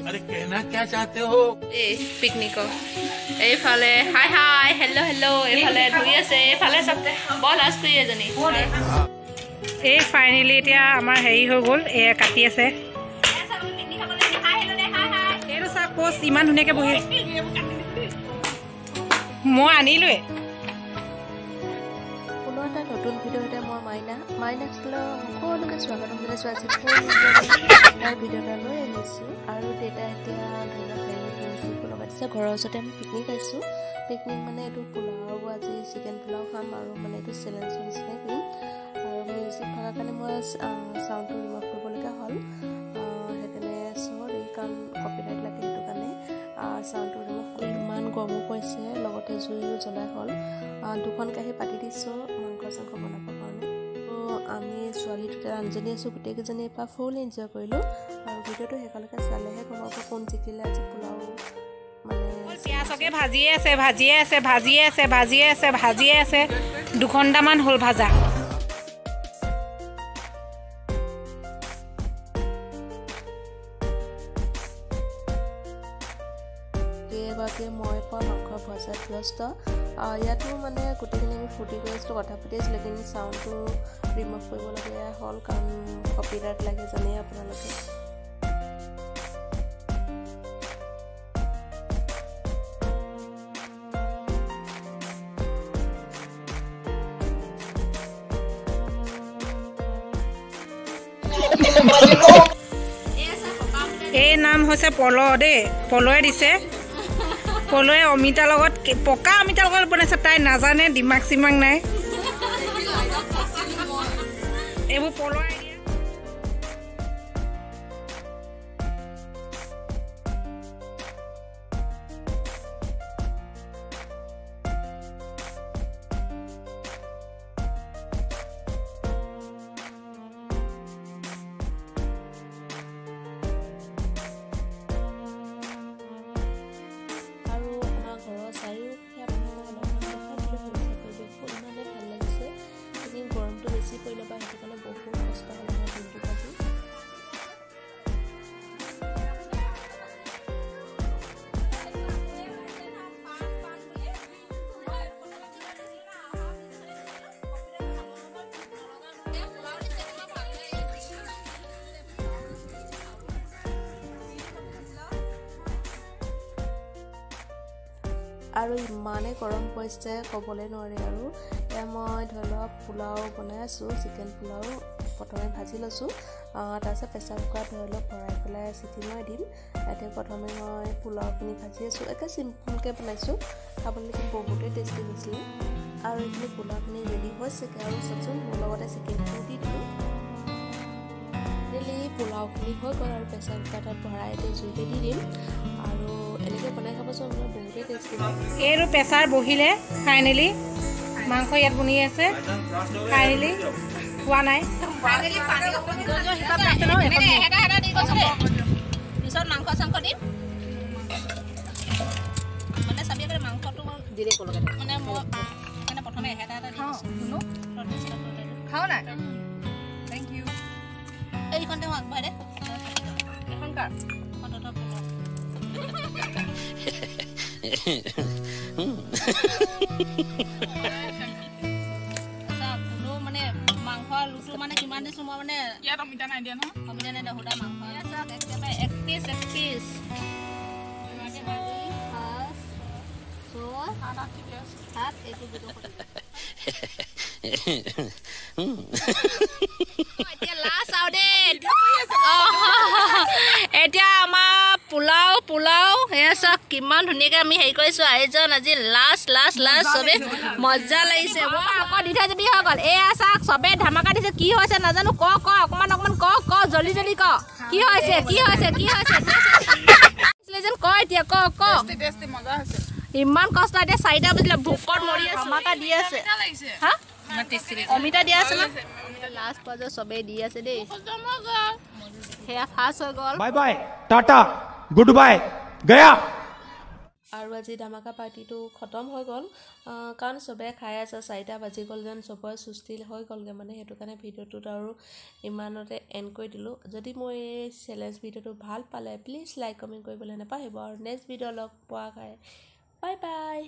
अरे कहना क्या चाहते हो पिकनिक এইফালে হাই হাই হেল্ল' হেল্ল' এইফালে ধুই আছে এইফালে চব বৰ লাজ কৰি এজনী এই ফাইনেলি এতিয়া আমাৰ হেৰি হৈ গ'ল এ কাটি আছে এইটো চা পোষ্ট ইমান ধুনীয়াকৈ বহি মই আনিলোৱে পুনৰ এটা নতুন ভিডিঅ'তে মই মাইনা স্কুলৰ সকলোকে স্বাগতম জনাইছোঁ আজি তাৰ ভিডিঅ' এটা লৈ আহিছোঁ আৰু দেউতা এতিয়া মিউজিকো লগাই দিছে ঘৰৰ ওচৰতে আমি পিকনিক আহিছোঁ পিকনিক মানে এইটো পোলাও আজি চিকেন পোলাও খাম আৰু মানে এইটো চেলেঞ্জৰ নিচিনাই কৰিম আৰু মিউজিক থকাৰ কাৰণে মই চাউণ্ডটো ৰিমভ কৰিবলগীয়া হ'ল সেইকাৰণে চৰি কাৰণ কপিৰাইট লাগে সেইটো কাৰণে চাউণ্ডটো ৰিমভ কৰি ইমান গৰমো পৰিছে লগতে জুইও জ্বলাই হ'ল দুখন কাঁহী পাতি দিছোঁ মাংস চাংস বনাবৰ কাৰণে তো আমি ছোৱালী দুটা ৰান্ধনি আছোঁ গোটেইকেইজনী এপাৰ ফুল এনজয় কৰিলোঁ আৰু ভিডিঅ'টো সেইকাৰণে চালেহে গম পাব কোন জিকিলে আজি পোলাও মানে পিঁয়াজকে ভাজিয়ে আছে 2 ঘণ্টামান হ'ল ভাজা মই পোৱা মাংস ভজাত ব্যস্ত ইয়াতো মানে গোটেইখিনি আমি ফূৰ্তি কৰি আছিলোঁ কথা পাতি আছিলোঁ কিন্তু চাউণ্ডটো ৰিমভ কৰিবলগীয়া হ'ল কাৰণ কপিৰাইট লাগে জানেই আপোনালোকে এই নাম হৈছে পল দেই পলয়ে দিছে পলয়ে অমিতাৰ লগত পকা অমিতাৰ লগত বনাইছে তাই নাজানে দিমাগ চিমাগ নাই এইবোৰ পলয় আৰু ইমানে গৰম পৰিছে ক'বলৈ নোৱাৰি আৰু এয়া মই ধৰি লওক পোলাও বনাই আছোঁ চিকেন পোলাও প্ৰথমে ভাজি লৈছোঁ তাৰপিছত প্ৰেছাৰ কুকাৰত ধৰি লওক ভৰাই পেলাই চিটি মাৰি দিম এতিয়া প্ৰথমে মই পোলাওখিনি ভাজি আছোঁ একে চিম্পুলকৈ বনাইছোঁ খাবলৈ বহুতেই টেষ্টি হৈছিলে আৰু এইখিনি পোলাওখিনি ৰেডি হৈছেগৈ আৰু চাওকচোন মোৰ লগতে চিকেনখিনি দি দিলোঁ ডেইলি পোলাওখিনি হৈ গ'ল আৰু প্ৰেছাৰ কুকাৰত ভৰাই এতিয়া জুইতে দি দিম আৰু এনেকৈ বনাই খাবচোন আপোনাৰ বহুতেই টেষ্টি হয় এইটো প্ৰেছাৰ বহিলে ফাইনেলি মাংস ইয়াত বনি আছে ফাইনেলি খোৱা নাই পিছত মাংস চাংস দিম মানে চাবি কৰি মাংসটো দিলে ক'লগে মানে মই মানে প্ৰথমে এটা দিছোঁ খাও নাই থেংক ইউ এইখনতে মই আগবঢ়াই দে এখন কাৰ মানে মাংস লুটো মানে কিমান দিছোঁ মই মানে ইয়াত অমিতা নাই দিয়া নহয় অমিতা নাই দিয়া সুদা মাংস একেবাৰে 1 পিচ এতিয়া আমাৰ পোলাও সেয়া চাওক কিমান ধুনীয়াকৈ আমি হেৰি কৰিছোঁ আয়োজন আজি লাষ্ট চবেই মজা লাগিছে আকৌ দি থৈ যাবি হৈ গ'ল এয়া চাওক চবেই ধামাকা দিছে কি হৈছে নাজানো ক অকণমান ক জল্দি ক কি হৈছে যেন ক এতিয়া ক ইমান কষ্ট এতিয়া 4টা বাজিলে ভোকত মৰি আছে ধামাকা দি আছে হা অমিতা দিয়া আছে লাষ্ট পৰ্যায়ত চবেই দি আছে দেই সেয়া ফাৰ্ষ্ট হৈ গ'ল bye bye Tata good bye Gaya আৰু আজি ধামাকা পাৰ্টিটো খতম হৈ গ'ল কাৰণ চবে খাই আছে 4টা বাজি গ'ল যেন চবৰে সুস্থি হৈ গ'লগৈ মানে সেইটো কাৰণে ভিডিঅ'টোত আৰু ইমানতে এণ্ড কৰি দিলোঁ যদি মই এই চেলেঞ্জ ভিডিঅ'টো ভাল পালে প্লিজ লাইক কমেণ্ট কৰিবলৈ নাপাহৰিব আৰু নেক্সট ভিডিঅ' লগ পোৱা খাই বাই বাই